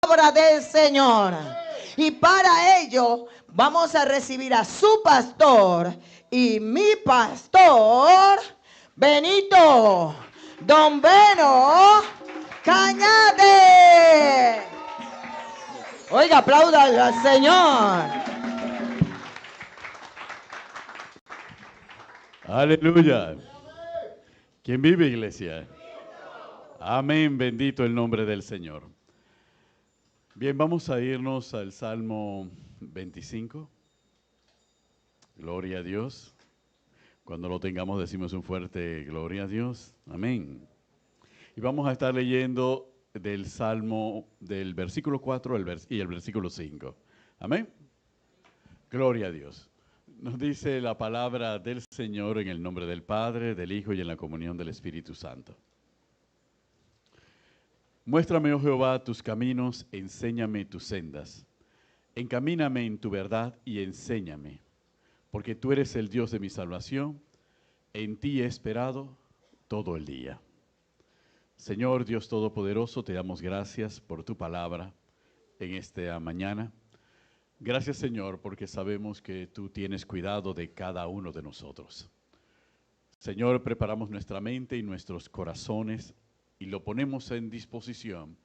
palabra del Señor. Y para ello vamos a recibir a su pastor y mi pastor, Benito, Don Beno Cañate. Oiga, apláudale al Señor. Aleluya. ¿Quién vive, iglesia? Amén, bendito el nombre del Señor. Bien, vamos a irnos al Salmo 25. Gloria a Dios. Cuando lo tengamos decimos un fuerte gloria a Dios. Amén. Y vamos a estar leyendo del Salmo del versículo 4 y el versículo 5. Amén. Gloria a Dios. Nos dice la palabra del Señor en el nombre del Padre, del Hijo y en la comunión del Espíritu Santo. Muéstrame, oh Jehová, tus caminos, enséñame tus sendas. Encamíname en tu verdad y enséñame, porque tú eres el Dios de mi salvación. En ti he esperado todo el día. Señor Dios Todopoderoso, te damos gracias por tu palabra en esta mañana. Gracias, Señor, porque sabemos que tú tienes cuidado de cada uno de nosotros. Señor, preparamos nuestra mente y nuestros corazones y lo ponemos en disposición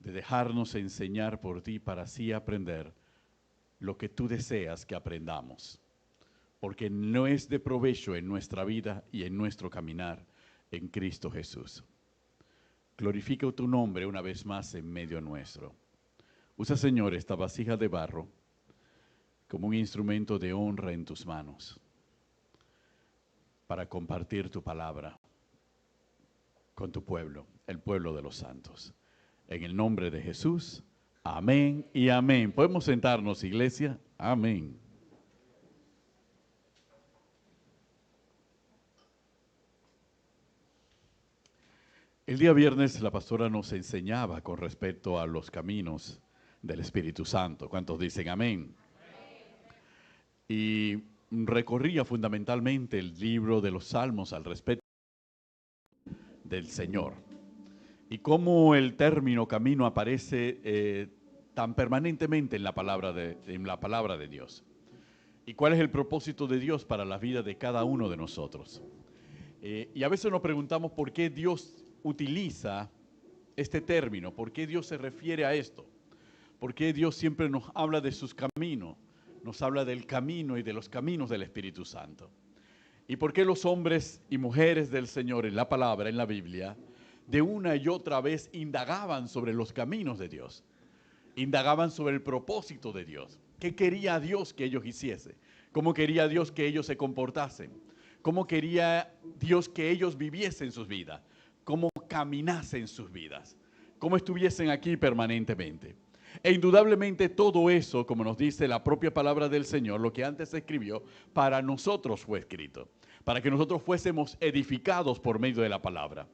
de dejarnos enseñar por ti para así aprender lo que tú deseas que aprendamos. Porque no es de provecho en nuestra vida y en nuestro caminar en Cristo Jesús. Glorifica tu nombre una vez más en medio nuestro. Usa, Señor, esta vasija de barro como un instrumento de honra en tus manos para compartir tu palabra con tu pueblo, el pueblo de los santos. En el nombre de Jesús, amén y amén. ¿Podemos sentarnos, iglesia? Amén. El día viernes la pastora nos enseñaba con respecto a los caminos del Espíritu Santo. ¿Cuántos dicen amén? Y recorría fundamentalmente el libro de los Salmos al respecto del Señor. Y cómo el término camino aparece tan permanentemente en la palabra de Dios. Y cuál es el propósito de Dios para la vida de cada uno de nosotros. Y a veces nos preguntamos por qué Dios utiliza este término, por qué Dios se refiere a esto, por qué Dios siempre nos habla de sus caminos, nos habla del camino y de los caminos del Espíritu Santo. Y por qué los hombres y mujeres del Señor en la palabra, en la Biblia, de una y otra vez indagaban sobre los caminos de Dios, indagaban sobre el propósito de Dios, qué quería Dios que ellos hiciesen, cómo quería Dios que ellos se comportasen, cómo quería Dios que ellos viviesen sus vidas, cómo caminasen sus vidas, cómo estuviesen aquí permanentemente. E indudablemente todo eso, como nos dice la propia palabra del Señor, lo que antes se escribió, para nosotros fue escrito, para que nosotros fuésemos edificados por medio de la palabra.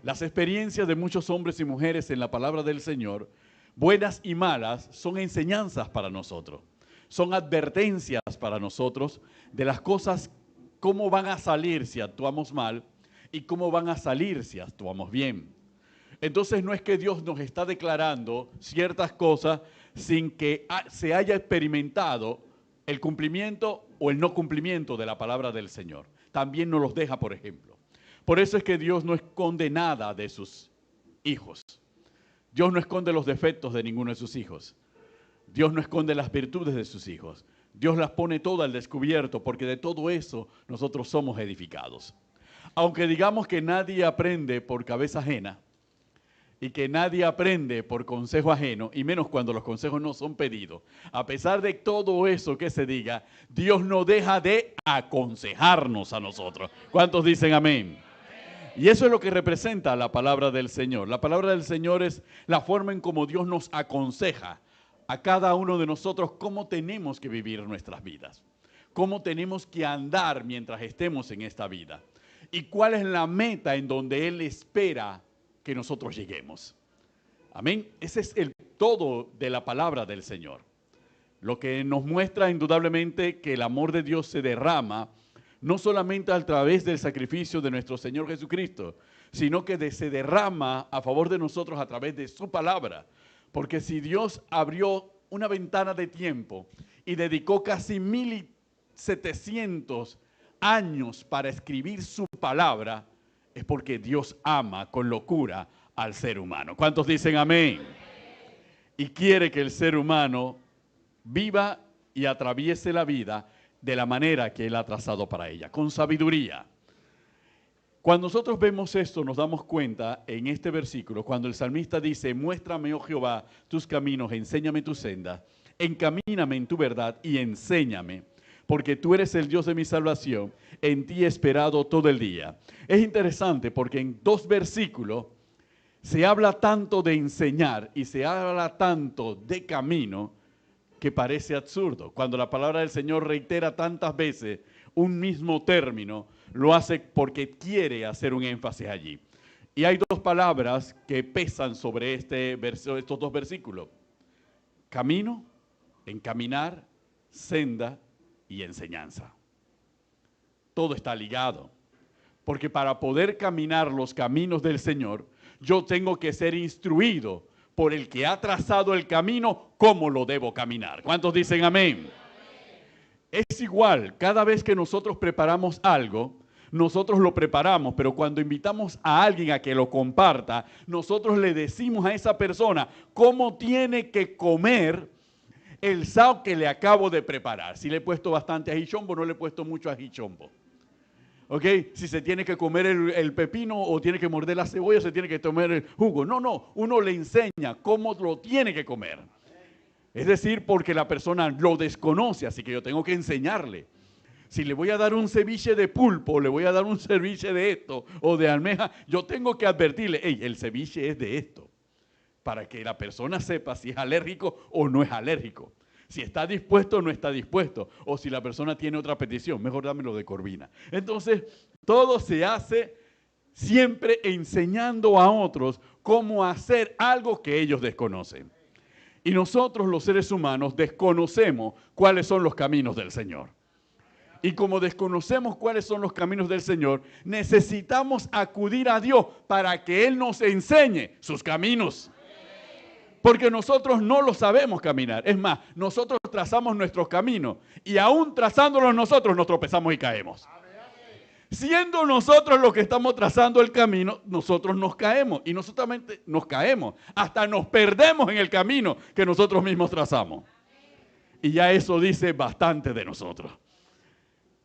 Las experiencias de muchos hombres y mujeres en la palabra del Señor, buenas y malas, son enseñanzas para nosotros, son advertencias para nosotros de las cosas, cómo van a salir si actuamos mal y cómo van a salir si actuamos bien. Entonces no es que Dios nos está declarando ciertas cosas sin que se haya experimentado el cumplimiento o el no cumplimiento de la palabra del Señor. También nos los deja, por ejemplo. Por eso es que Dios no esconde nada de sus hijos. Dios no esconde los defectos de ninguno de sus hijos. Dios no esconde las virtudes de sus hijos. Dios las pone todas al descubierto, porque de todo eso nosotros somos edificados. Aunque digamos que nadie aprende por cabeza ajena, y que nadie aprende por consejo ajeno, y menos cuando los consejos no son pedidos. A pesar de todo eso que se diga, Dios no deja de aconsejarnos a nosotros. ¿Cuántos dicen amén? Y eso es lo que representa la palabra del Señor. La palabra del Señor es la forma en cómo Dios nos aconseja a cada uno de nosotros cómo tenemos que vivir nuestras vidas, cómo tenemos que andar mientras estemos en esta vida y cuál es la meta en donde Él espera que nosotros lleguemos. Amén. Ese es el todo de la palabra del Señor. Lo que nos muestra indudablemente que el amor de Dios se derrama no solamente a través del sacrificio de nuestro Señor Jesucristo, sino que se derrama a favor de nosotros a través de su palabra. Porque si Dios abrió una ventana de tiempo y dedicó casi 1700 años para escribir su palabra, es porque Dios ama con locura al ser humano. ¿Cuántos dicen amén? Y quiere que el ser humano viva y atraviese la vida de la manera que Él ha trazado para ella, con sabiduría. Cuando nosotros vemos esto, nos damos cuenta en este versículo, cuando el salmista dice, muéstrame, oh Jehová, tus caminos, enséñame tu senda, encamíname en tu verdad y enséñame, porque tú eres el Dios de mi salvación, en ti he esperado todo el día. Es interesante porque en 2 versículos se habla tanto de enseñar y se habla tanto de camino que parece absurdo. Cuando la palabra del Señor reitera tantas veces un mismo término, lo hace porque quiere hacer un énfasis allí. Y hay 2 palabras que pesan sobre estos 2 versículos. Camino, encaminar, senda y enseñanza. Todo está ligado. Porque para poder caminar los caminos del Señor, yo tengo que ser instruido por el que ha trazado el camino, cómo lo debo caminar. ¿Cuántos dicen amén? Es igual, cada vez que nosotros preparamos algo, nosotros lo preparamos, pero cuando invitamos a alguien a que lo comparta, nosotros le decimos a esa persona cómo tiene que comer el sao que le acabo de preparar. Si le he puesto bastante ajichombo, no le he puesto mucho ajichombo. ¿Ok? Si se tiene que comer el pepino o tiene que morder la cebolla, se tiene que tomar el jugo. No, uno le enseña cómo lo tiene que comer. Es decir, porque la persona lo desconoce, así que yo tengo que enseñarle. Si le voy a dar un ceviche de pulpo, le voy a dar un ceviche de esto o de almeja, yo tengo que advertirle, hey, el ceviche es de esto, para que la persona sepa si es alérgico o no es alérgico. Si está dispuesto o no está dispuesto. O si la persona tiene otra petición, mejor dámelo de corvina. Entonces, todo se hace siempre enseñando a otros cómo hacer algo que ellos desconocen. Y nosotros, los seres humanos, desconocemos cuáles son los caminos del Señor. Y como desconocemos cuáles son los caminos del Señor, necesitamos acudir a Dios para que Él nos enseñe sus caminos. Porque nosotros no lo sabemos caminar. Es más, nosotros trazamos nuestros caminos y aún trazándolos nosotros nos tropezamos y caemos. Siendo nosotros los que estamos trazando el camino, nosotros nos caemos y no solamente nos caemos, hasta nos perdemos en el camino que nosotros mismos trazamos. Y ya eso dice bastante de nosotros.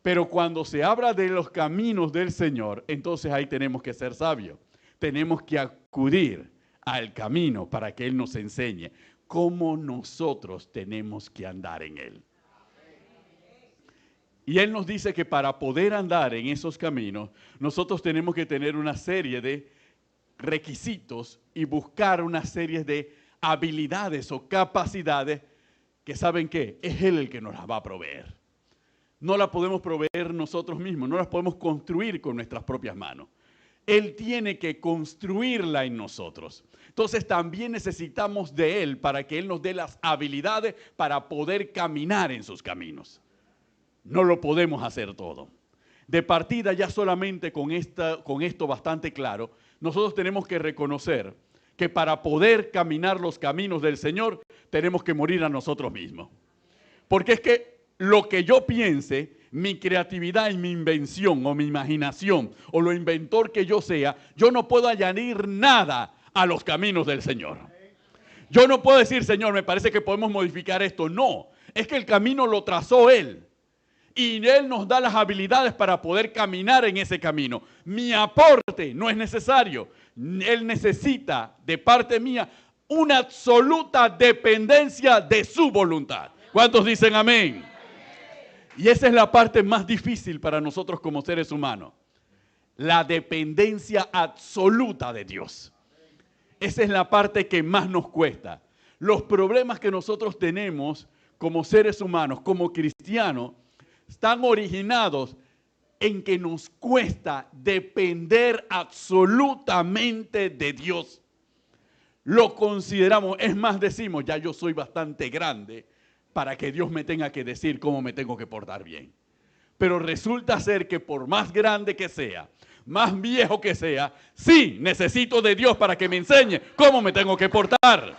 Pero cuando se habla de los caminos del Señor, entonces ahí tenemos que ser sabios. Tenemos que acudir al camino para que Él nos enseñe cómo nosotros tenemos que andar en Él. Y Él nos dice que para poder andar en esos caminos, nosotros tenemos que tener una serie de requisitos y buscar una serie de habilidades o capacidades que, ¿saben qué? Es Él el que nos las va a proveer. No las podemos proveer nosotros mismos, no las podemos construir con nuestras propias manos. Él tiene que construirla en nosotros. Entonces también necesitamos de Él para que Él nos dé las habilidades para poder caminar en sus caminos. No lo podemos hacer todo. De partida, ya solamente con esto bastante claro, nosotros tenemos que reconocer que para poder caminar los caminos del Señor, tenemos que morir a nosotros mismos. Porque es que lo que yo piense, mi creatividad y mi invención o mi imaginación o lo inventor que yo sea, yo no puedo añadir nada a los caminos del Señor. Yo no puedo decir, Señor, me parece que podemos modificar esto. No, es que el camino lo trazó Él. Y Él nos da las habilidades para poder caminar en ese camino. Mi aporte no es necesario. Él necesita de parte mía una absoluta dependencia de su voluntad. ¿Cuántos dicen amén? Y esa es la parte más difícil para nosotros como seres humanos. La dependencia absoluta de Dios. Esa es la parte que más nos cuesta. Los problemas que nosotros tenemos como seres humanos, como cristianos, están originados en que nos cuesta depender absolutamente de Dios. Lo consideramos, es más, decimos, ya yo soy bastante grande para que Dios me tenga que decir cómo me tengo que portar bien. Pero resulta ser que por más grande que sea, más viejo que sea, sí necesito de Dios para que me enseñe cómo me tengo que portar.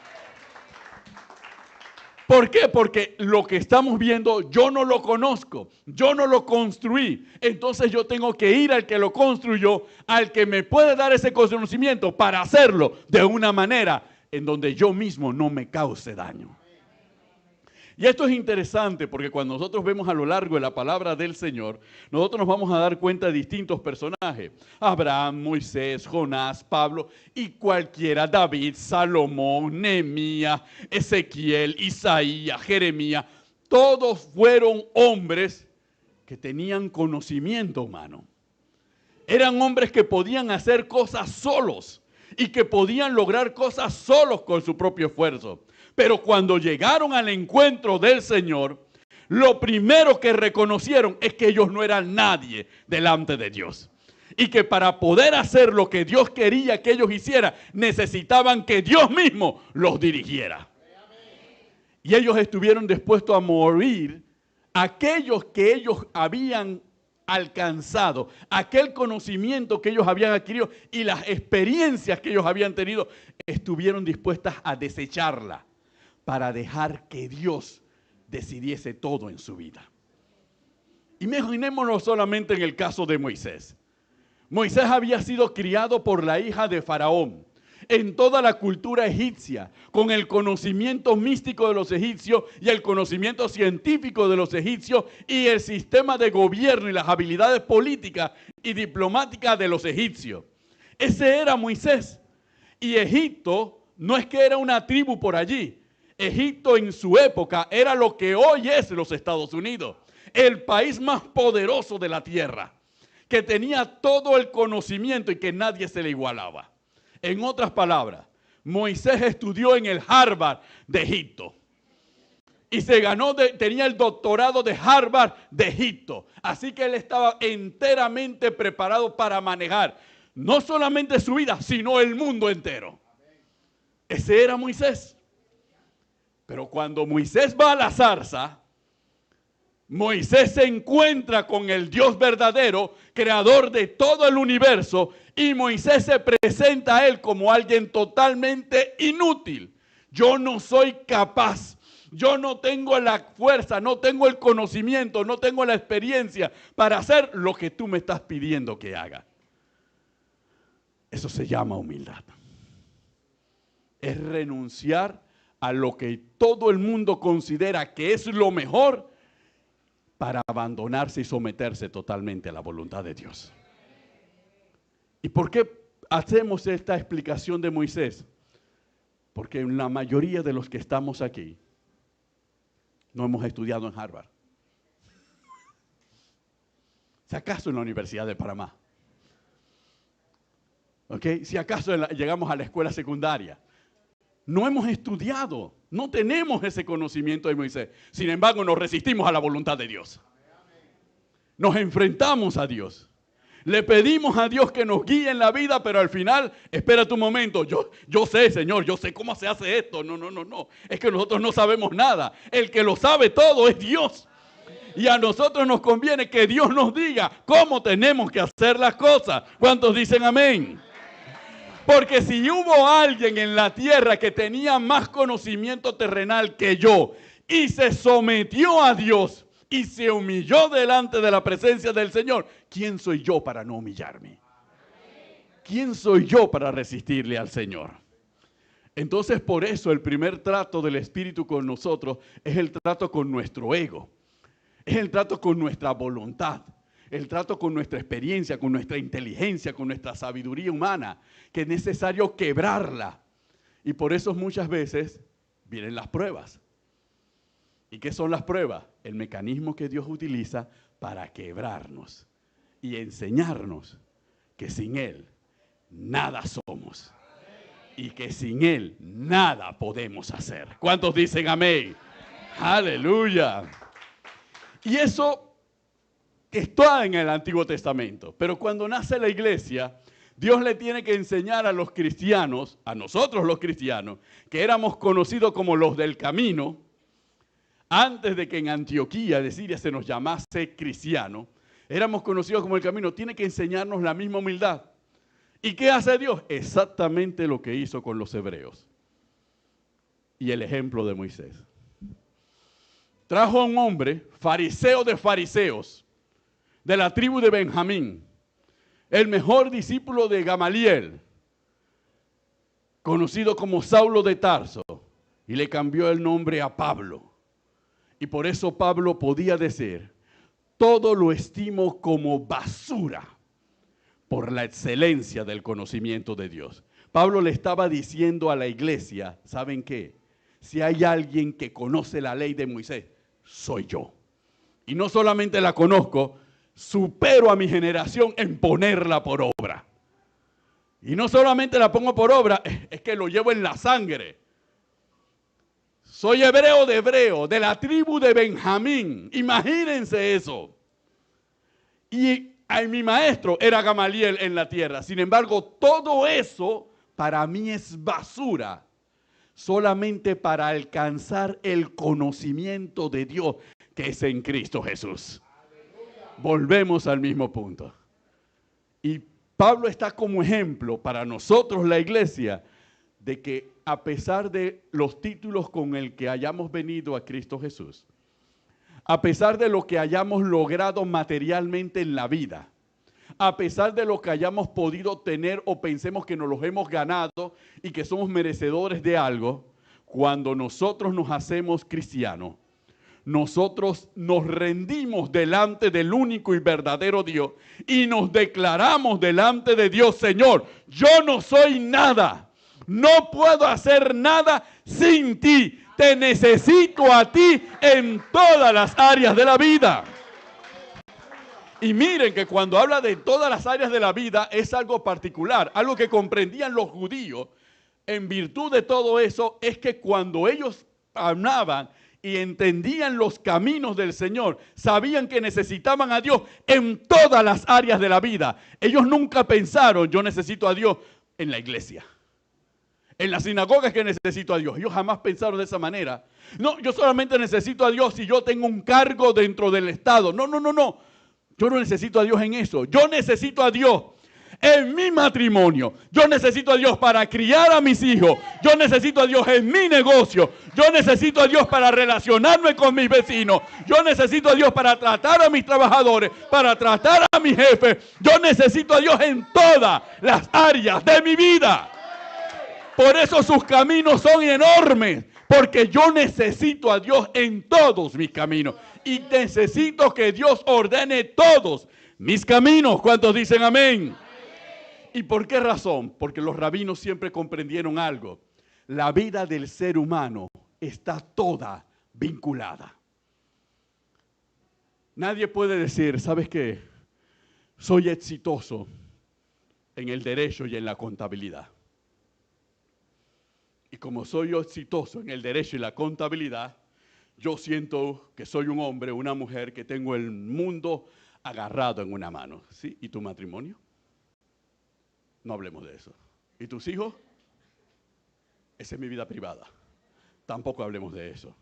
¿Por qué? Porque lo que estamos viendo yo no lo conozco, yo no lo construí. Entonces yo tengo que ir al que lo construyó, al que me puede dar ese conocimiento para hacerlo de una manera en donde yo mismo no me cause daño. Y esto es interesante porque cuando nosotros vemos a lo largo de la palabra del Señor, nosotros nos vamos a dar cuenta de distintos personajes. Abraham, Moisés, Jonás, Pablo y cualquiera, David, Salomón, Nehemías, Ezequiel, Isaías, Jeremías. Todos fueron hombres que tenían conocimiento humano. Eran hombres que podían hacer cosas solos y que podían lograr cosas solos con su propio esfuerzo. Pero cuando llegaron al encuentro del Señor, lo primero que reconocieron es que ellos no eran nadie delante de Dios. Y que para poder hacer lo que Dios quería que ellos hicieran, necesitaban que Dios mismo los dirigiera. Y ellos estuvieron dispuestos a morir aquellos que ellos habían alcanzado, aquel conocimiento que ellos habían adquirido y las experiencias que ellos habían tenido, estuvieron dispuestas a desecharla para dejar que Dios decidiese todo en su vida. Imaginémonos solamente en el caso de Moisés. Moisés había sido criado por la hija de Faraón en toda la cultura egipcia, con el conocimiento místico de los egipcios y el conocimiento científico de los egipcios y el sistema de gobierno y las habilidades políticas y diplomáticas de los egipcios. Ese era Moisés. Y Egipto no es que era una tribu por allí. Egipto en su época era lo que hoy es los Estados Unidos, el país más poderoso de la tierra, que tenía todo el conocimiento y que nadie se le igualaba. En otras palabras, Moisés estudió en el Harvard de Egipto y tenía el doctorado de Harvard de Egipto. Así que él estaba enteramente preparado para manejar no solamente su vida, sino el mundo entero. Ese era Moisés. Pero cuando Moisés va a la zarza, Moisés se encuentra con el Dios verdadero, creador de todo el universo, y Moisés se presenta a él como alguien totalmente inútil. Yo no soy capaz, yo no tengo la fuerza, no tengo el conocimiento, no tengo la experiencia para hacer lo que tú me estás pidiendo que haga. Eso se llama humildad. Es renunciar a lo que todo el mundo considera que es lo mejor para abandonarse y someterse totalmente a la voluntad de Dios. ¿Y por qué hacemos esta explicación de Moisés? Porque la mayoría de los que estamos aquí no hemos estudiado en Harvard. Si acaso en la Universidad de Panamá. ¿Okay? Si acaso llegamos a la escuela secundaria. No hemos estudiado, no tenemos ese conocimiento de Moisés. Sin embargo, nos resistimos a la voluntad de Dios. Nos enfrentamos a Dios. Le pedimos a Dios que nos guíe en la vida, pero al final, espérate un momento, yo sé, Señor, yo sé cómo se hace esto. No. Es que nosotros no sabemos nada. El que lo sabe todo es Dios. Y a nosotros nos conviene que Dios nos diga cómo tenemos que hacer las cosas. ¿Cuántos dicen amén? Porque si hubo alguien en la tierra que tenía más conocimiento terrenal que yo y se sometió a Dios y se humilló delante de la presencia del Señor, ¿quién soy yo para no humillarme? ¿Quién soy yo para resistirle al Señor? Entonces, por eso el primer trato del Espíritu con nosotros es el trato con nuestro ego, es el trato con nuestra voluntad. El trato con nuestra experiencia, con nuestra inteligencia, con nuestra sabiduría humana, que es necesario quebrarla. Y por eso muchas veces vienen las pruebas. ¿Y qué son las pruebas? El mecanismo que Dios utiliza para quebrarnos y enseñarnos que sin Él nada somos y que sin Él nada podemos hacer. ¿Cuántos dicen amén? ¡Aleluya! Y eso está en el Antiguo Testamento, pero cuando nace la iglesia, Dios le tiene que enseñar a los cristianos, a nosotros los cristianos, que éramos conocidos como los del camino, antes de que en Antioquía de Siria se nos llamase cristiano, éramos conocidos como el camino, tiene que enseñarnos la misma humildad. ¿Y qué hace Dios? Exactamente lo que hizo con los hebreos. Y el ejemplo de Moisés. trajo a un hombre, fariseo de fariseos, de la tribu de Benjamín, el mejor discípulo de Gamaliel, conocido como Saulo de Tarso, y le cambió el nombre a Pablo. Y por eso Pablo podía decir, todo lo estimo como basura por la excelencia del conocimiento de Dios. Pablo le estaba diciendo a la iglesia, ¿saben qué? Si hay alguien que conoce la ley de Moisés, soy yo. Y no solamente la conozco, supero a mi generación en ponerla por obra. Y no solamente la pongo por obra, es que lo llevo en la sangre. Soy hebreo, de la tribu de Benjamín. Imagínense eso. Y mi maestro era Gamaliel en la tierra. Sin embargo, todo eso para mí es basura. Solamente para alcanzar el conocimiento de Dios que es en Cristo Jesús. Volvemos al mismo punto. Y Pablo está como ejemplo para nosotros, la iglesia, de que a pesar de los títulos con el que hayamos venido a Cristo Jesús, a pesar de lo que hayamos logrado materialmente en la vida, a pesar de lo que hayamos podido tener o pensemos que nos los hemos ganado y que somos merecedores de algo, cuando nosotros nos hacemos cristianos, nosotros nos rendimos delante del único y verdadero Dios y nos declaramos delante de Dios, Señor, yo no soy nada, no puedo hacer nada sin ti, te necesito a ti en todas las áreas de la vida. Y miren que cuando habla de todas las áreas de la vida es algo particular, algo que comprendían los judíos. En virtud de todo eso es que cuando ellos hablaban y entendían los caminos del Señor, sabían que necesitaban a Dios en todas las áreas de la vida. Ellos nunca pensaron, yo necesito a Dios en la iglesia. En la sinagoga es que necesito a Dios. Ellos jamás pensaron de esa manera. No, yo solamente necesito a Dios si yo tengo un cargo dentro del Estado. No. Yo no necesito a Dios en eso. Yo necesito a Dios en mi matrimonio. Yo necesito a Dios para criar a mis hijos. Yo necesito a Dios en mi negocio. Yo necesito a Dios para relacionarme con mis vecinos. Yo necesito a Dios para tratar a mis trabajadores, para tratar a mi jefe. Yo necesito a Dios en todas las áreas de mi vida. Por eso sus caminos son enormes, porque yo necesito a Dios en todos mis caminos. Y necesito que Dios ordene todos mis caminos. ¿Cuántos dicen amén? ¿Y por qué razón? Porque los rabinos siempre comprendieron algo. La vida del ser humano está toda vinculada. Nadie puede decir, ¿sabes qué? Soy exitoso en el derecho y en la contabilidad. Y como soy exitoso en el derecho y la contabilidad, yo siento que soy un hombre, una mujer, que tengo el mundo agarrado en una mano. ¿Sí? ¿Y tu matrimonio? No hablemos de eso. ¿Y tus hijos? Esa es mi vida privada. Tampoco hablemos de eso.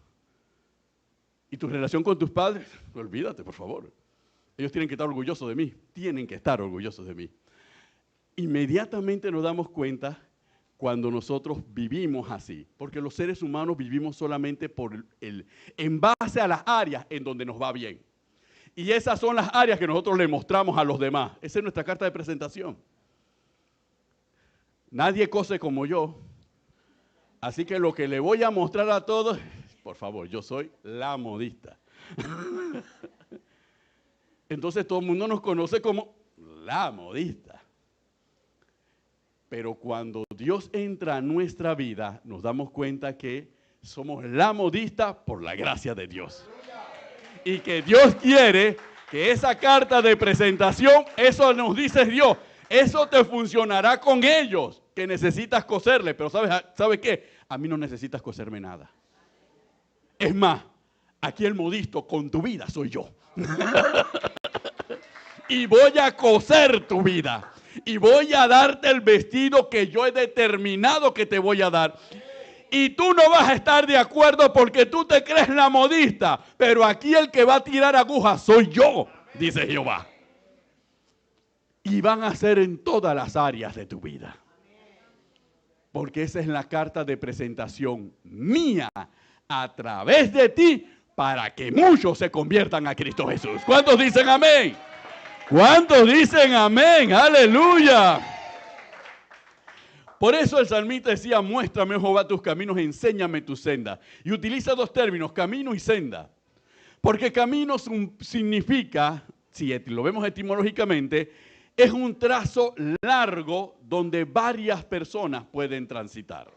¿Y tu relación con tus padres? Olvídate, por favor. Ellos tienen que estar orgullosos de mí. Tienen que estar orgullosos de mí. Inmediatamente nos damos cuenta cuando nosotros vivimos así, porque los seres humanos vivimos solamente en base a las áreas en donde nos va bien. Y esas son las áreas que nosotros le mostramos a los demás. Esa es nuestra carta de presentación. Nadie cose como yo, así que lo que le voy a mostrar a todos, por favor, yo soy la modista. Entonces todo el mundo nos conoce como la modista. Pero cuando Dios entra a nuestra vida, nos damos cuenta que somos la modista por la gracia de Dios. Y que Dios quiere que esa carta de presentación, eso nos dice Dios, eso te funcionará con ellos, que necesitas coserle. Pero ¿sabes qué? A mí no necesitas coserme nada. Es más, aquí el modisto con tu vida soy yo. Y voy a coser tu vida. Y voy a darte el vestido que yo he determinado que te voy a dar. Y tú no vas a estar de acuerdo porque tú te crees la modista. Pero aquí el que va a tirar agujas soy yo, dice Jehová. Y van a ser en todas las áreas de tu vida. Porque esa es la carta de presentación mía a través de ti para que muchos se conviertan a Cristo Jesús. ¿Cuántos dicen amén? ¿Cuántos dicen amén? ¡Aleluya! Por eso el salmista decía, muéstrame, oh Jehová, tus caminos, enséñame tu senda. Y utiliza dos términos, camino y senda. Porque camino significa, si lo vemos etimológicamente, es un trazo largo donde varias personas pueden transitar.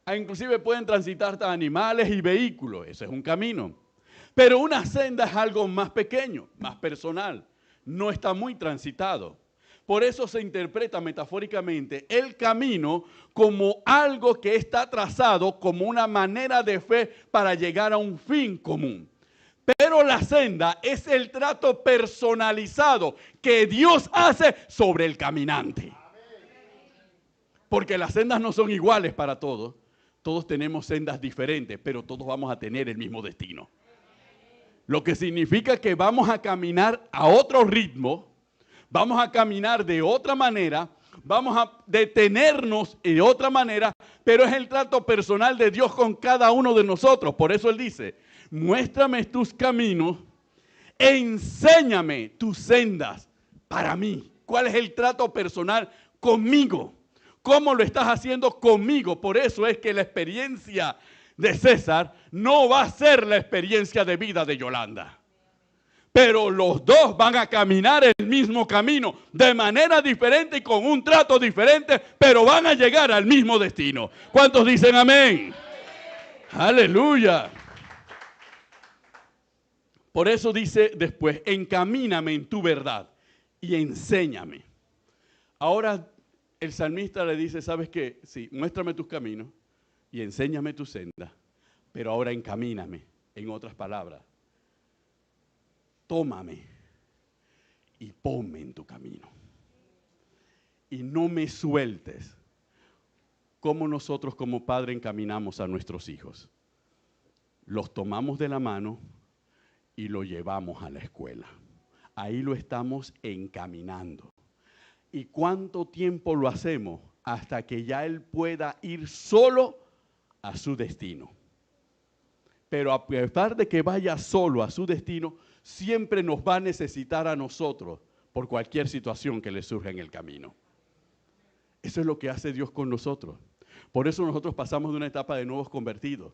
Inclusive pueden transitar hasta animales y vehículos, ese es un camino. Pero una senda es algo más pequeño, más personal, no está muy transitado. Por eso se interpreta metafóricamente el camino como algo que está trazado como una manera de fe para llegar a un fin común. Pero la senda es el trato personalizado que Dios hace sobre el caminante. Porque las sendas no son iguales para todos. Todos tenemos sendas diferentes, pero todos vamos a tener el mismo destino. Lo que significa que vamos a caminar a otro ritmo, vamos a caminar de otra manera, vamos a detenernos de otra manera, pero es el trato personal de Dios con cada uno de nosotros. Por eso Él dice, muéstrame tus caminos, enséñame tus sendas para mí. ¿Cuál es el trato personal conmigo? ¿Cómo lo estás haciendo conmigo? Por eso es que la experiencia de César no va a ser la experiencia de vida de Yolanda. Pero los dos van a caminar el mismo camino de manera diferente y con un trato diferente, pero van a llegar al mismo destino. ¿Cuántos dicen amén? ¡Aleluya! Por eso dice después, encamíname en tu verdad y enséñame. Ahora el salmista le dice, ¿sabes qué? Sí, muéstrame tus caminos y enséñame tu senda, pero ahora encamíname, en otras palabras. Tómame y ponme en tu camino. Y no me sueltes. Como nosotros como padre encaminamos a nuestros hijos. Los tomamos de la mano y lo llevamos a la escuela. Ahí lo estamos encaminando. ¿Y cuánto tiempo lo hacemos? Hasta que ya él pueda ir solo a su destino. Pero a pesar de que vaya solo a su destino, siempre nos va a necesitar a nosotros por cualquier situación que le surja en el camino. Eso es lo que hace Dios con nosotros. Por eso nosotros pasamos de una etapa de nuevos convertidos.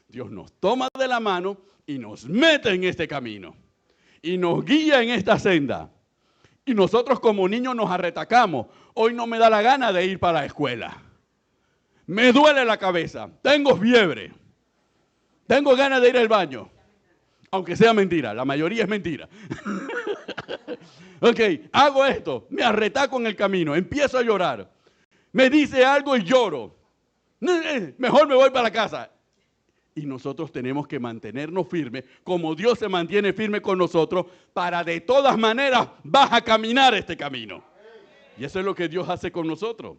Dios nos toma de la mano y nos mete en este camino. Y nos guía en esta senda. Y nosotros como niños nos arretacamos. Hoy no me da la gana de ir para la escuela. Me duele la cabeza. Tengo fiebre. Tengo ganas de ir al baño. Aunque sea mentira. La mayoría es mentira. Ok, hago esto. Me arretaco en el camino. Empiezo a llorar. Me dice algo y lloro. Mejor me voy para la casa. Y nosotros tenemos que mantenernos firmes, como Dios se mantiene firme con nosotros, para de todas maneras vas a caminar este camino. Y eso es lo que Dios hace con nosotros.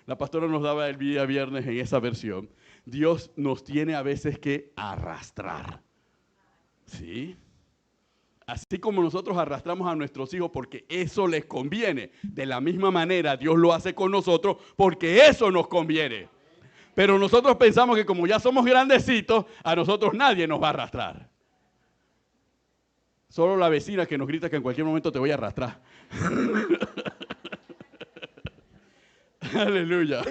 La pastora nos daba el día viernes en esa versión. Dios nos tiene a veces que arrastrar. ¿Sí? Así como nosotros arrastramos a nuestros hijos porque eso les conviene, de la misma manera Dios lo hace con nosotros porque eso nos conviene. Pero nosotros pensamos que como ya somos grandecitos, a nosotros nadie nos va a arrastrar. Solo la vecina que nos grita que en cualquier momento te voy a arrastrar. Aleluya.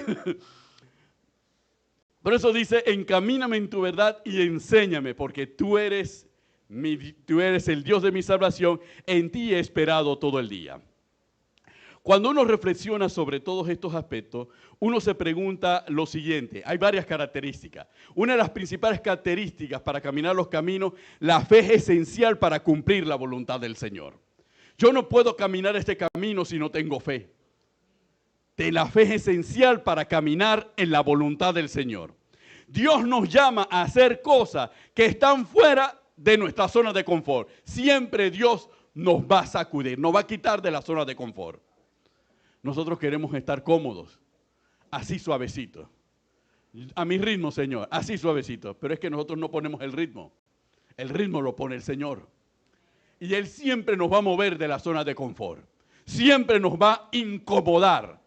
Por eso dice, encamíname en tu verdad y enséñame, porque tú eres el Dios de mi salvación, en ti he esperado todo el día. Cuando uno reflexiona sobre todos estos aspectos, uno se pregunta lo siguiente. Hay varias características. Una de las principales características para caminar los caminos, la fe es esencial para cumplir la voluntad del Señor. Yo no puedo caminar este camino si no tengo fe. La fe es esencial para caminar en la voluntad del Señor. Dios nos llama a hacer cosas que están fuera de nuestra zona de confort. Siempre Dios nos va a sacudir, nos va a quitar de la zona de confort. Nosotros queremos estar cómodos, así suavecito. A mi ritmo, Señor, así suavecito. Pero es que nosotros no ponemos el ritmo. El ritmo lo pone el Señor. Y Él siempre nos va a mover de la zona de confort. Siempre nos va a incomodar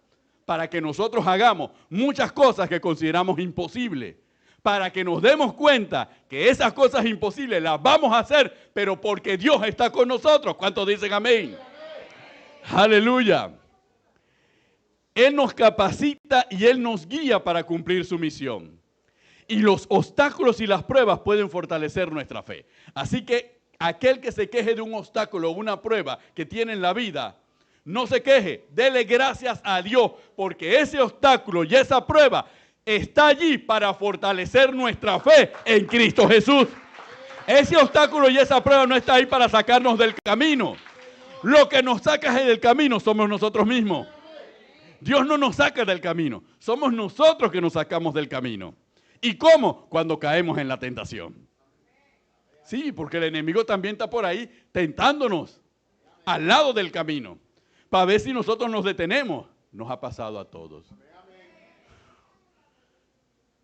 para que nosotros hagamos muchas cosas que consideramos imposibles. para que nos demos cuenta que esas cosas imposibles las vamos a hacer, pero porque Dios está con nosotros. ¿Cuántos dicen amén? Aleluya. Él nos capacita y Él nos guía para cumplir su misión. Y los obstáculos y las pruebas pueden fortalecer nuestra fe. Así que aquel que se queje de un obstáculo o una prueba que tiene en la vida, no se queje, dele gracias a Dios, porque ese obstáculo y esa prueba está allí para fortalecer nuestra fe en Cristo Jesús. Ese obstáculo y esa prueba no está ahí para sacarnos del camino. Lo que nos saca del camino somos nosotros mismos. Dios no nos saca del camino, somos nosotros que nos sacamos del camino. ¿Y cómo? Cuando caemos en la tentación. Sí, porque el enemigo también está por ahí tentándonos al lado del camino, para ver si nosotros nos detenemos. Nos ha pasado a todos.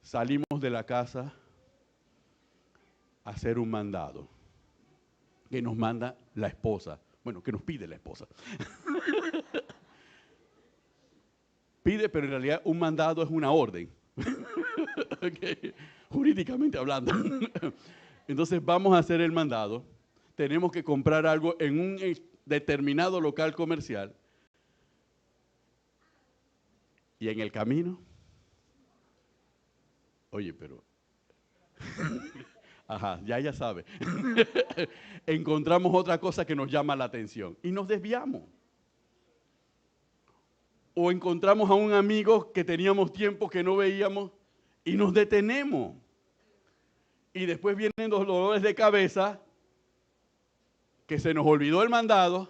Salimos de la casa a hacer un mandado que nos manda la esposa. Bueno, que nos pide la esposa. Pide, pero en realidad un mandado es una orden. Okay. Jurídicamente hablando. Entonces vamos a hacer el mandado. Tenemos que comprar algo en un determinado local comercial. Y en el camino, oye, pero, ajá, ya sabe, encontramos otra cosa que nos llama la atención y nos desviamos. O encontramos a un amigo que teníamos tiempo que no veíamos y nos detenemos. Y después vienen los dolores de cabeza, que se nos olvidó el mandado,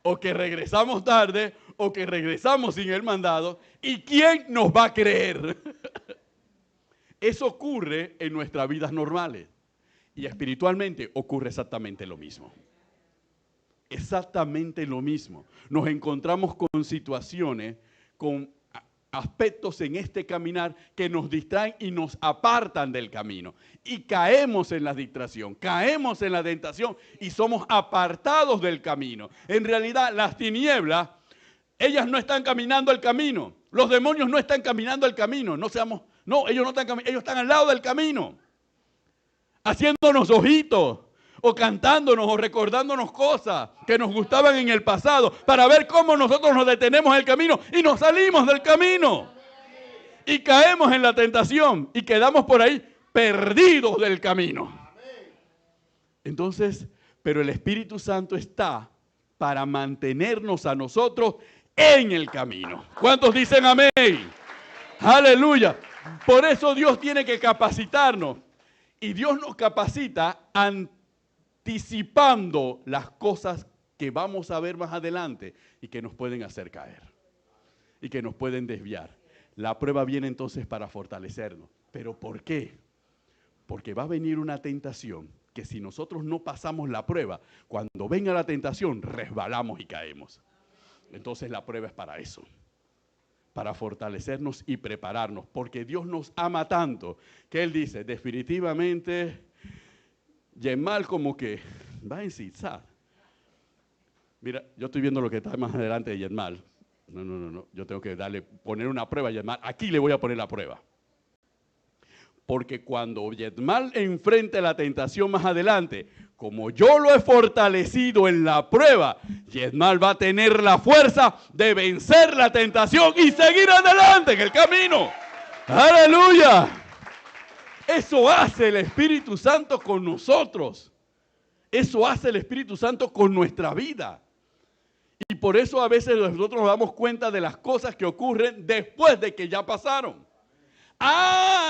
o que regresamos tarde, o que regresamos sin el mandado. ¿Y quién nos va a creer? Eso ocurre en nuestras vidas normales. Y espiritualmente ocurre exactamente lo mismo. Exactamente lo mismo. Nos encontramos con situaciones, con aspectos en este caminar que nos distraen y nos apartan del camino. Y caemos en la distracción, caemos en la tentación y somos apartados del camino. En realidad, las tinieblas, ellas no están caminando el camino. Los demonios no están caminando el camino. Ellos no están caminando, ellos están al lado del camino. Haciéndonos ojitos, o cantándonos, o recordándonos cosas que nos gustaban en el pasado, para ver cómo nosotros nos detenemos en el camino y nos salimos del camino. Y caemos en la tentación y quedamos por ahí perdidos del camino. Entonces, pero el Espíritu Santo está para mantenernos a nosotros en el camino. ¿Cuántos dicen amén? Aleluya. Por eso Dios tiene que capacitarnos. Y Dios nos capacita anticipando las cosas que vamos a ver más adelante y que nos pueden hacer caer y que nos pueden desviar. La prueba viene entonces para fortalecernos. ¿Pero por qué? Porque va a venir una tentación que si nosotros no pasamos la prueba, cuando venga la tentación, resbalamos y caemos. Entonces la prueba es para eso, para fortalecernos y prepararnos, porque Dios nos ama tanto que Él dice, definitivamente, Yemal como que va a incitar. Mira, yo estoy viendo lo que está más adelante de Yemal. No, yo tengo que poner una prueba a Yemal. Aquí le voy a poner la prueba. Porque cuando Yemal enfrente la tentación más adelante, como yo lo he fortalecido en la prueba, Yemal va a tener la fuerza de vencer la tentación y seguir adelante en el camino. ¡Aleluya! Eso hace el Espíritu Santo con nosotros. Eso hace el Espíritu Santo con nuestra vida. Y por eso a veces nosotros nos damos cuenta de las cosas que ocurren después de que ya pasaron.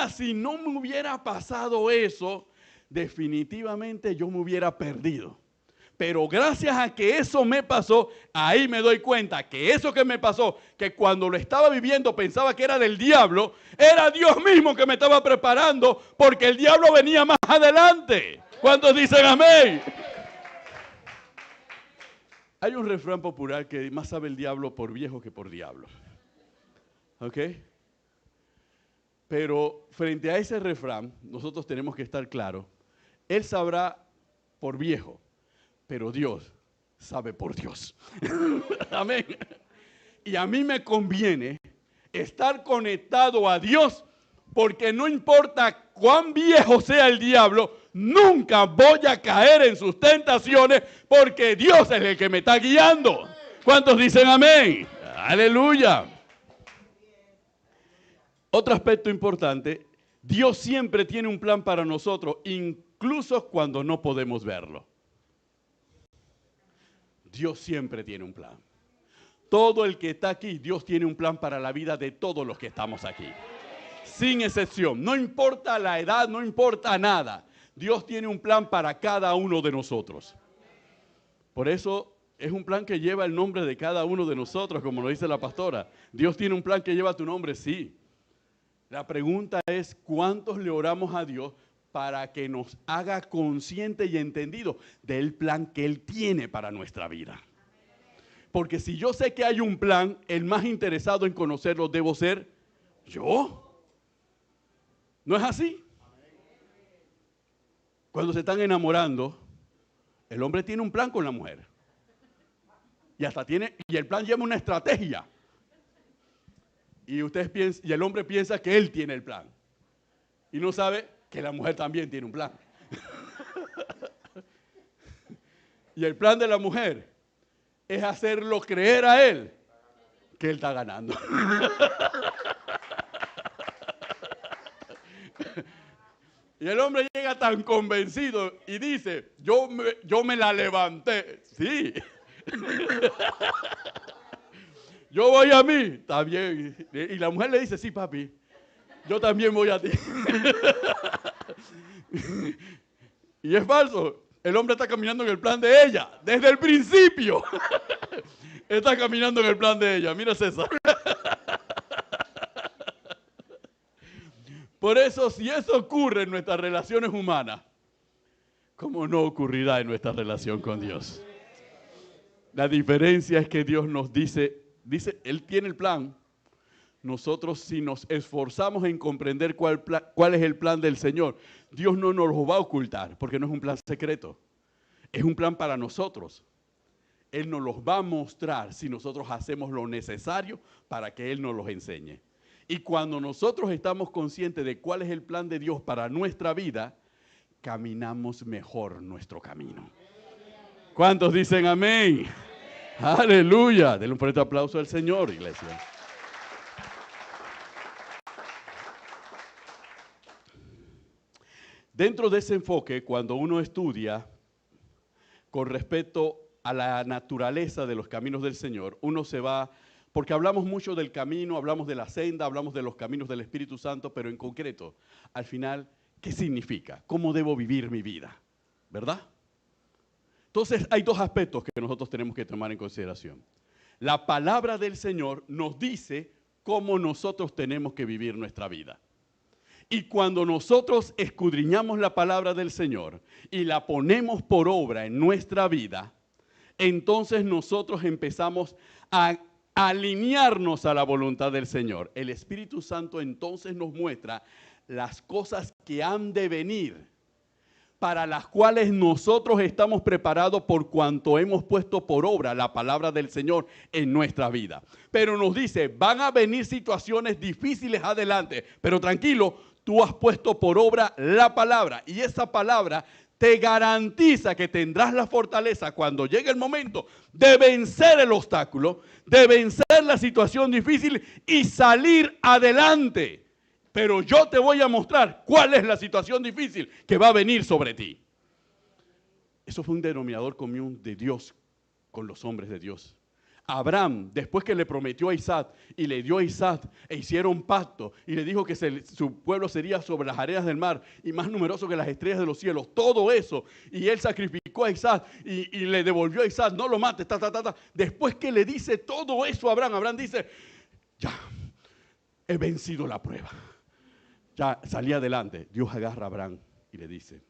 Si no me hubiera pasado eso, definitivamente yo me hubiera perdido. Pero gracias a que eso me pasó, ahí me doy cuenta que eso que me pasó, que cuando lo estaba viviendo pensaba que era del diablo, era Dios mismo que me estaba preparando porque el diablo venía más adelante. ¿Cuántos dicen amén? Hay un refrán popular que más sabe el diablo por viejo que por diablo. ¿Ok? Pero frente a ese refrán, nosotros tenemos que estar claros. Él sabrá por viejo, pero Dios sabe por Dios. Amén. Y a mí me conviene estar conectado a Dios Porque no importa cuán viejo sea el diablo, nunca voy a caer en sus tentaciones porque Dios es el que me está guiando. ¿Cuántos dicen amén? Aleluya. Otro aspecto importante, Dios siempre tiene un plan para nosotros, incluso cuando no podemos verlo. Dios siempre tiene un plan. Todo el que está aquí, Dios tiene un plan para la vida de todos los que estamos aquí. Sin excepción, no importa la edad, no importa nada. Dios tiene un plan para cada uno de nosotros. Por eso es un plan que lleva el nombre de cada uno de nosotros, como lo dice la pastora. Dios tiene un plan que lleva tu nombre, sí. La pregunta es, ¿cuántos le oramos a Dios para que nos haga consciente y entendido del plan que Él tiene para nuestra vida? Porque si yo sé que hay un plan, el más interesado en conocerlo debo ser yo. ¿No es así? Cuando se están enamorando, el hombre tiene un plan con la mujer. Y el plan lleva una estrategia. Y y el hombre piensa que él tiene el plan. Y no sabe que la mujer también tiene un plan. Y el plan de la mujer es hacerlo creer a él que él está ganando. Y el hombre llega tan convencido y dice, yo me la levanté. Sí. Yo voy a mí, está bien. Y la mujer le dice, sí, papi, yo también voy a ti. Y es falso. El hombre está caminando en el plan de ella, desde el principio. Está caminando en el plan de ella. Mira, César. Por eso, si eso ocurre en nuestras relaciones humanas, ¿cómo no ocurrirá en nuestra relación con Dios? La diferencia es que Dios nos dice, Él tiene el plan. Nosotros, si nos esforzamos en comprender cuál es el plan del Señor, Dios no nos lo va a ocultar, porque no es un plan secreto. Es un plan para nosotros. Él nos los va a mostrar si nosotros hacemos lo necesario para que Él nos los enseñe. Y cuando nosotros estamos conscientes de cuál es el plan de Dios para nuestra vida, caminamos mejor nuestro camino. ¿Cuántos dicen amén? Aleluya. Denle un fuerte aplauso al Señor, iglesia. Dentro de ese enfoque, cuando uno estudia con respecto a la naturaleza de los caminos del Señor, uno se va, porque hablamos mucho del camino, hablamos de la senda, hablamos de los caminos del Espíritu Santo, pero en concreto, al final, ¿qué significa? ¿Cómo debo vivir mi vida? ¿Verdad? Entonces, hay dos aspectos que nosotros tenemos que tomar en consideración. La palabra del Señor nos dice cómo nosotros tenemos que vivir nuestra vida. Y cuando nosotros escudriñamos la palabra del Señor y la ponemos por obra en nuestra vida, entonces nosotros empezamos a alinearnos a la voluntad del Señor. El Espíritu Santo entonces nos muestra las cosas que han de venir, para las cuales nosotros estamos preparados por cuanto hemos puesto por obra la palabra del Señor en nuestra vida. Pero nos dice, van a venir situaciones difíciles adelante, pero tranquilo, tú has puesto por obra la palabra y esa palabra te garantiza que tendrás la fortaleza cuando llegue el momento de vencer el obstáculo, de vencer la situación difícil y salir adelante. Pero yo te voy a mostrar cuál es la situación difícil que va a venir sobre ti. Eso fue un denominador común de Dios con los hombres de Dios. Abraham, después que le prometió a Isaac y le dio a Isaac e hicieron pacto y le dijo que su pueblo sería sobre las arenas del mar y más numeroso que las estrellas de los cielos, todo eso, y él sacrificó a Isaac y le devolvió a Isaac, no lo mates, Después que le dice todo eso a Abraham, Abraham dice, ya, he vencido la prueba. Ya salí adelante. Dios agarra a Abraham y le dice,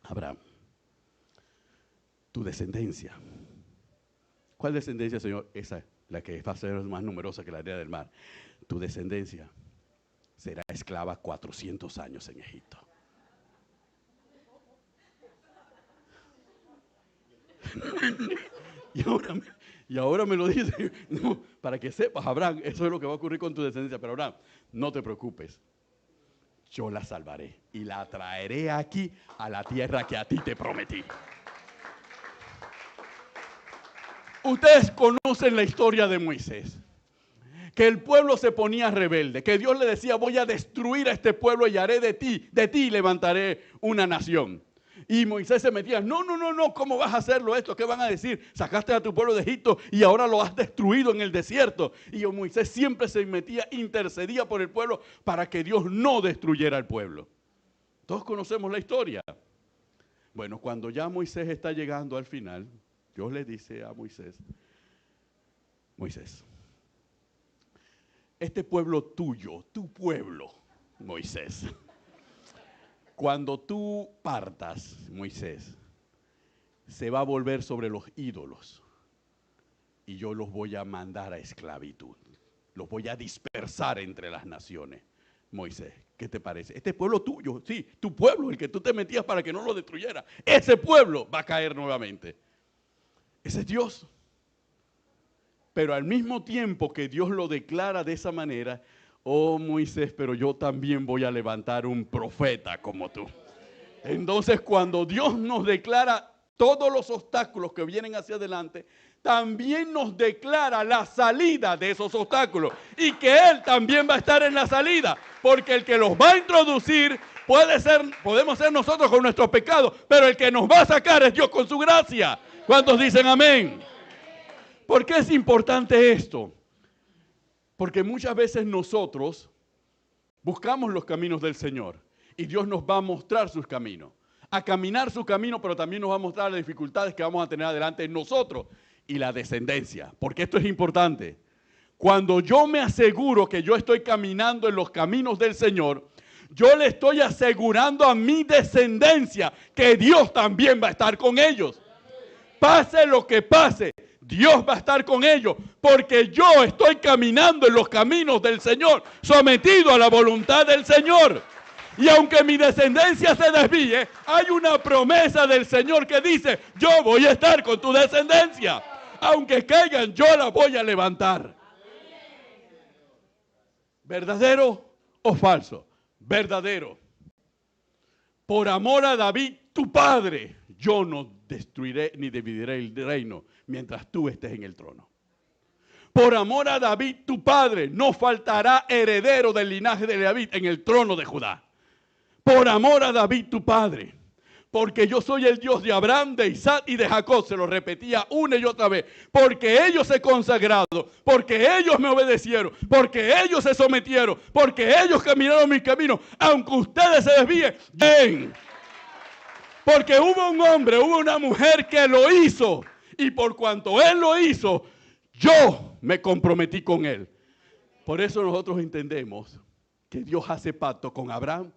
Abraham, tu descendencia. ¿Cuál descendencia, Señor? Esa, la que va a ser más numerosa que la arena del mar. Tu descendencia será esclava 400 años en Egipto. Y ahora me lo dice, no, para que sepas, Abraham, eso es lo que va a ocurrir con tu descendencia. Pero Abraham, no te preocupes. yo la salvaré y la traeré aquí a la tierra que a ti te prometí. Ustedes conocen la historia de Moisés, que el pueblo se ponía rebelde, que Dios le decía, voy a destruir a este pueblo y haré de ti levantaré una nación. Y Moisés se metía, no, ¿cómo vas a hacerlo esto? ¿Qué van a decir? Sacaste a tu pueblo de Egipto y ahora lo has destruido en el desierto. Y Moisés siempre se metía, intercedía por el pueblo para que Dios no destruyera el pueblo. Todos conocemos la historia. Bueno, cuando ya Moisés está llegando al final, Dios le dice a Moisés, Moisés, este pueblo tuyo, tu pueblo, Moisés, cuando tú partas, Moisés, se va a volver sobre los ídolos y yo los voy a mandar a esclavitud. Los voy a dispersar entre las naciones. Moisés, ¿qué te parece? Este pueblo tuyo, sí, tu pueblo, el que tú te metías para que no lo destruyera, ese pueblo va a caer nuevamente. Ese es Dios. Pero al mismo tiempo que Dios lo declara de esa manera, oh Moisés, pero yo también voy a levantar un profeta como tú. Entonces cuando Dios nos declara todos los obstáculos que vienen hacia adelante, también nos declara la salida de esos obstáculos y que Él también va a estar en la salida, porque el que los va a introducir podemos ser nosotros con nuestros pecados, pero el que nos va a sacar es Dios con su gracia. ¿Cuántos dicen amén? ¿Por qué es importante esto? Porque muchas veces nosotros buscamos los caminos del Señor y Dios nos va a mostrar sus caminos, a caminar su camino, pero también nos va a mostrar las dificultades que vamos a tener adelante en nosotros y la descendencia, porque esto es importante. Cuando yo me aseguro que yo estoy caminando en los caminos del Señor, yo le estoy asegurando a mi descendencia que Dios también va a estar con ellos. Pase lo que pase, Dios va a estar con ellos, porque yo estoy caminando en los caminos del Señor, sometido a la voluntad del Señor. Y aunque mi descendencia se desvíe, hay una promesa del Señor que dice, yo voy a estar con tu descendencia. Aunque caigan, yo la voy a levantar. ¿Verdadero o falso? Verdadero. Por amor a David, tu padre, yo no destruiré ni dividiré el reino mientras tú estés en el trono. Por amor a David, tu padre, no faltará heredero del linaje de David en el trono de Judá. Por amor a David, tu padre, porque yo soy el Dios de Abraham, de Isaac y de Jacob, se lo repetía una y otra vez, porque ellos se consagraron, porque ellos me obedecieron, porque ellos se sometieron, porque ellos caminaron mis caminos, aunque ustedes se desvíen, ven. Porque hubo un hombre, hubo una mujer que lo hizo, y por cuanto él lo hizo, yo me comprometí con él. Por eso nosotros entendemos que Dios hace pacto con Abraham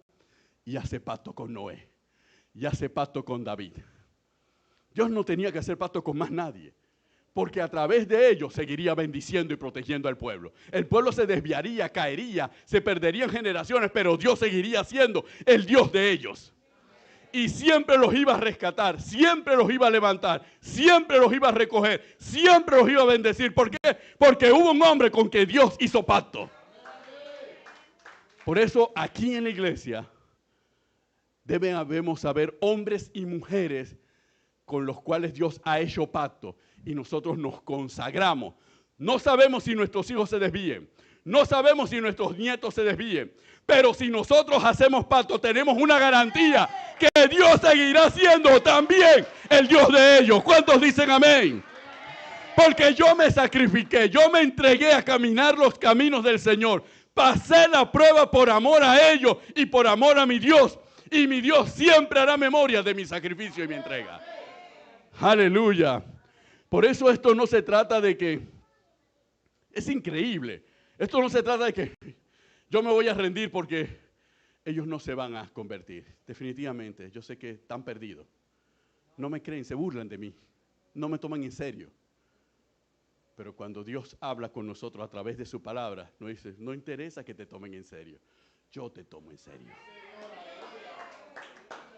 y hace pacto con Noé y hace pacto con David. Dios no tenía que hacer pacto con más nadie, porque a través de ellos seguiría bendiciendo y protegiendo al pueblo. El pueblo se desviaría, caería, se perderían generaciones, pero Dios seguiría siendo el Dios de ellos. Y siempre los iba a rescatar, siempre los iba a levantar, siempre los iba a recoger, siempre los iba a bendecir. ¿Por qué? Porque hubo un hombre con que Dios hizo pacto. Por eso aquí en la iglesia debemos saber hombres y mujeres con los cuales Dios ha hecho pacto y nosotros nos consagramos. No sabemos si nuestros hijos se desvíen, no sabemos si nuestros nietos se desvíen, pero si nosotros hacemos pacto tenemos una garantía que Dios seguirá siendo también el Dios de ellos. ¿Cuántos dicen amén? Porque yo me sacrifiqué, yo me entregué a caminar los caminos del Señor. Pasé la prueba por amor a ellos y por amor a mi Dios. Y mi Dios siempre hará memoria de mi sacrificio y mi entrega. Aleluya. Por eso esto no se trata de que... Es increíble. Esto no se trata de que yo me voy a rendir porque ellos no se van a convertir. Definitivamente, yo sé que están perdidos. No me creen, se burlan de mí. No me toman en serio. Pero cuando Dios habla con nosotros a través de su palabra, nos dice, no interesa que te tomen en serio. Yo te tomo en serio.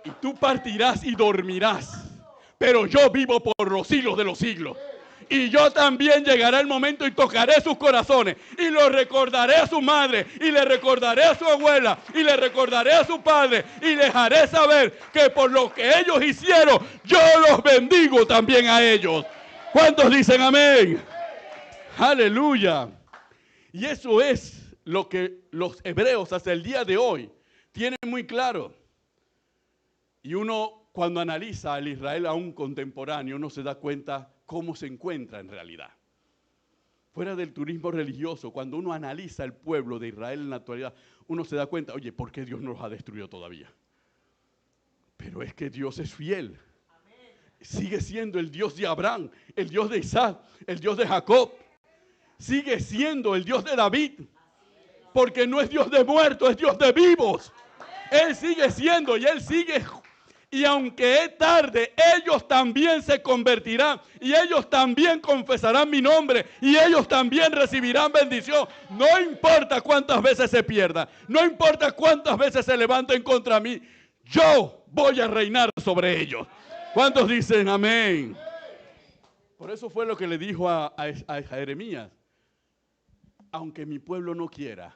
Y tú partirás y dormirás. Pero yo vivo por los siglos de los siglos. Y yo también llegará el momento y tocaré sus corazones. Y lo recordaré a su madre. Y le recordaré a su abuela. Y le recordaré a su padre. Y les haré saber que por lo que ellos hicieron, yo los bendigo también a ellos. ¿Cuántos dicen amén? Aleluya. Y eso es lo que los hebreos hasta el día de hoy tienen muy claro. Y uno, cuando analiza al Israel aún contemporáneo, uno se da cuenta cómo se encuentra en realidad. Fuera del turismo religioso, cuando uno analiza el pueblo de Israel en la actualidad, uno se da cuenta, oye, ¿por qué Dios no los ha destruido todavía? Pero es que Dios es fiel. Sigue siendo el Dios de Abraham, el Dios de Isaac, el Dios de Jacob. Sigue siendo el Dios de David. Porque no es Dios de muertos, es Dios de vivos. Él sigue siendo y Él sigue. Y aunque es tarde, ellos también se convertirán. Y ellos también confesarán mi nombre. Y ellos también recibirán bendición. No importa cuántas veces se pierdan. No importa cuántas veces se levanten contra mí. Yo voy a reinar sobre ellos. ¿Cuántos dicen amén? Por eso fue lo que le dijo a Jeremías. Aunque mi pueblo no quiera,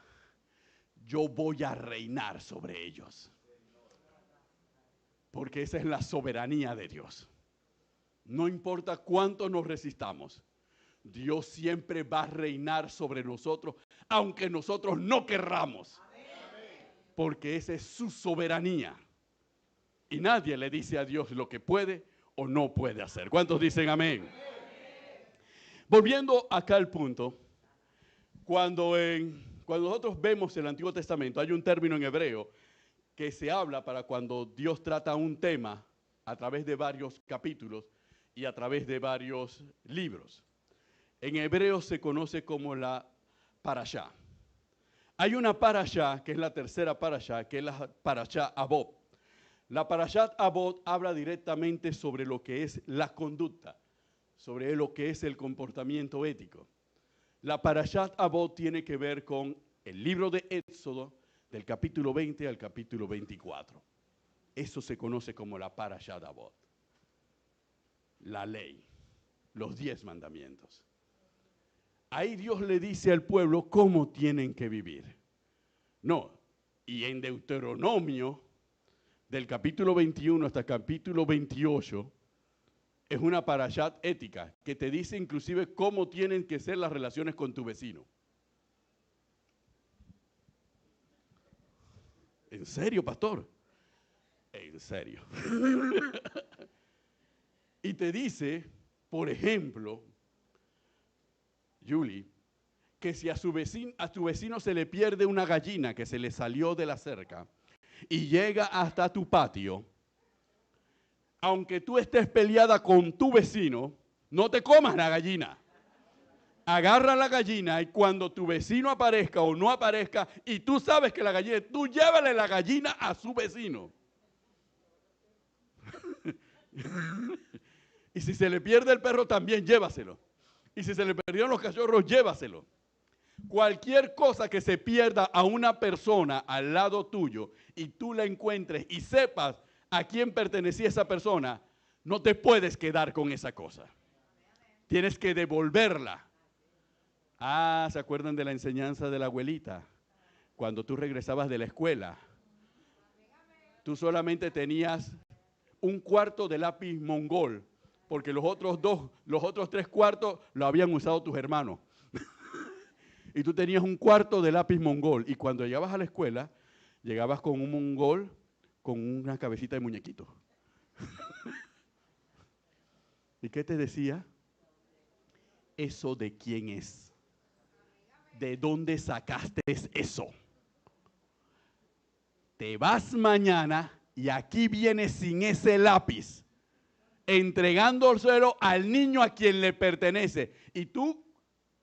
yo voy a reinar sobre ellos. Porque esa es la soberanía de Dios. No importa cuánto nos resistamos, Dios siempre va a reinar sobre nosotros, aunque nosotros no querramos. Porque esa es su soberanía. Y nadie le dice a Dios lo que puede o no puede hacer. ¿Cuántos dicen amén? Volviendo acá al punto, cuando nosotros vemos el Antiguo Testamento, hay un término en hebreo que se habla para cuando Dios trata un tema a través de varios capítulos y a través de varios libros. En hebreo se conoce como la parashá. Hay una parashá, que es la tercera parashá, que es la parashá Avot. La parashá Avot habla directamente sobre lo que es la conducta, sobre lo que es el comportamiento ético. La parashá Avot tiene que ver con el libro de Éxodo, del capítulo 20 al capítulo 24. Eso se conoce como la parashá Avot. La ley, los 10 mandamientos. Ahí Dios le dice al pueblo cómo tienen que vivir. No, y en Deuteronomio, del capítulo 21 hasta el capítulo 28, es una parashá ética que te dice inclusive cómo tienen que ser las relaciones con tu vecino. ¿En serio, pastor? En serio. Y te dice, por ejemplo, Julie, que si a tu vecino se le pierde una gallina que se le salió de la cerca y llega hasta tu patio, aunque tú estés peleada con tu vecino, no te comas la gallina. Agarra la gallina y cuando tu vecino aparezca o no aparezca y tú sabes que la gallina, tú llévale la gallina a su vecino. Y si se le pierde el perro también llévaselo. Y si se le perdieron los cachorros, llévaselo. Cualquier cosa que se pierda a una persona al lado tuyo y tú la encuentres y sepas a quién pertenecía esa persona, no te puedes quedar con esa cosa. Tienes que devolverla. Ah, ¿se acuerdan de la enseñanza de la abuelita? Cuando tú regresabas de la escuela, tú solamente tenías un cuarto de lápiz mongol, porque los otros 3/4 lo habían usado tus hermanos. Y tú tenías un cuarto de lápiz mongol. Y cuando llegabas a la escuela, llegabas con un mongol con una cabecita de muñequito. ¿Y qué te decía? ¿Eso de quién es? ¿De dónde sacaste eso? Te vas mañana y aquí vienes sin ese lápiz, entregándoselo al niño a quien le pertenece. Y tú,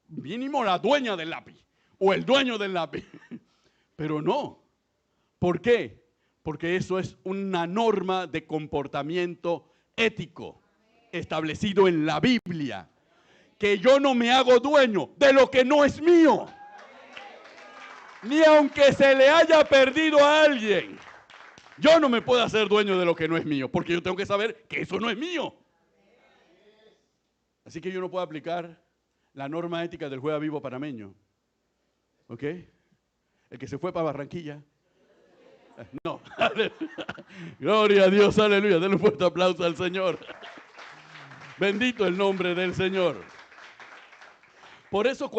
mínimo la dueña del lápiz o el dueño del lápiz. Pero no. ¿Por qué? Porque eso es una norma de comportamiento ético establecido en la Biblia. Que yo no me hago dueño de lo que no es mío. Ni aunque se le haya perdido a alguien. Yo no me puedo hacer dueño de lo que no es mío, porque yo tengo que saber que eso no es mío. Así que yo no puedo aplicar la norma ética del juega vivo panameño. ¿Ok? El que se fue para Barranquilla. No. Gloria a Dios, aleluya. Denle un fuerte aplauso al Señor. Bendito el nombre del Señor. Por eso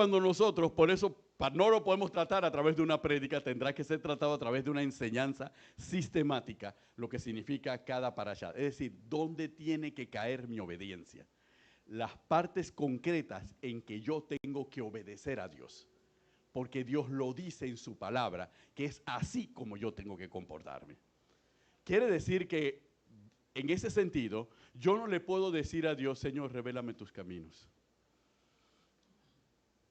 no lo podemos tratar a través de una prédica, tendrá que ser tratado a través de una enseñanza sistemática, lo que significa cada parashá. Es decir, ¿dónde tiene que caer mi obediencia? Las partes concretas en que yo tengo que obedecer a Dios. Porque Dios lo dice en su palabra, que es así como yo tengo que comportarme. Quiere decir que, en ese sentido, yo no le puedo decir a Dios, Señor, revélame tus caminos.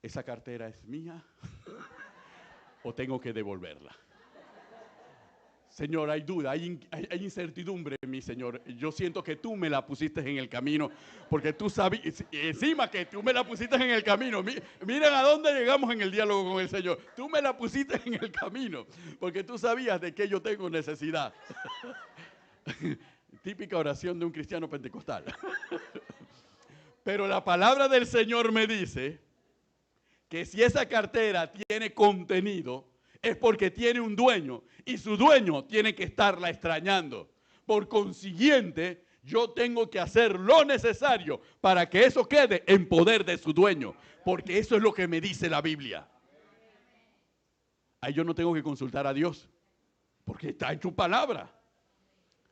¿Esa cartera es mía o tengo que devolverla? Señor, hay duda, hay incertidumbre en mí, Señor. Yo siento que tú me la pusiste en el camino, porque tú sabías, encima que tú me la pusiste en el camino. Miren a dónde llegamos en el diálogo con el Señor. Tú me la pusiste en el camino, porque tú sabías de que yo tengo necesidad. Típica oración de un cristiano pentecostal. Pero la palabra del Señor me dice que si esa cartera tiene contenido, es porque tiene un dueño y su dueño tiene que estarla extrañando. Por consiguiente, yo tengo que hacer lo necesario para que eso quede en poder de su dueño, porque eso es lo que me dice la Biblia. Ahí yo no tengo que consultar a Dios, porque está en su palabra.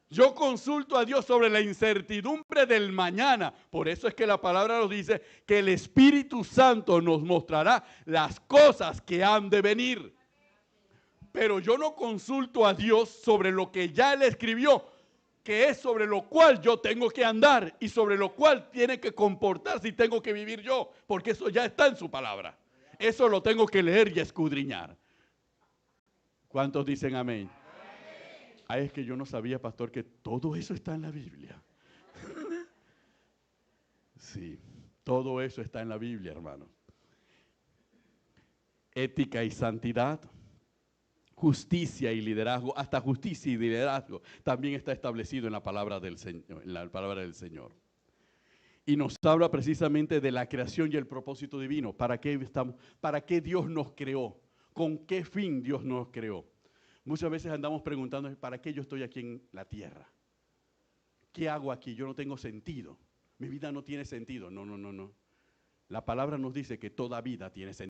Yo consulto a Dios sobre la incertidumbre del mañana. Por eso es que la palabra nos dice que el Espíritu Santo nos mostrará las cosas que han de venir. Pero yo no consulto a Dios sobre lo que ya Él escribió, que es sobre lo cual yo tengo que andar y sobre lo cual tiene que comportarse y tengo que vivir yo, porque eso ya está en su palabra. Eso lo tengo que leer y escudriñar. ¿Cuántos dicen amén? Ah, es que yo no sabía, pastor, que todo eso está en la Biblia. Sí, todo eso está en la Biblia, hermano. Ética y santidad, justicia y liderazgo, hasta justicia y liderazgo también está establecido en la palabra del Señor, en la palabra del Señor. Y nos habla precisamente de la creación y el propósito divino. ¿Para qué estamos? ¿Para qué Dios nos creó? ¿Con qué fin Dios nos creó? Muchas veces andamos preguntando, ¿para qué yo estoy aquí en la tierra? ¿Qué hago aquí? Yo no tengo sentido. Mi vida no tiene sentido. No. La palabra nos dice que toda vida tiene sentido.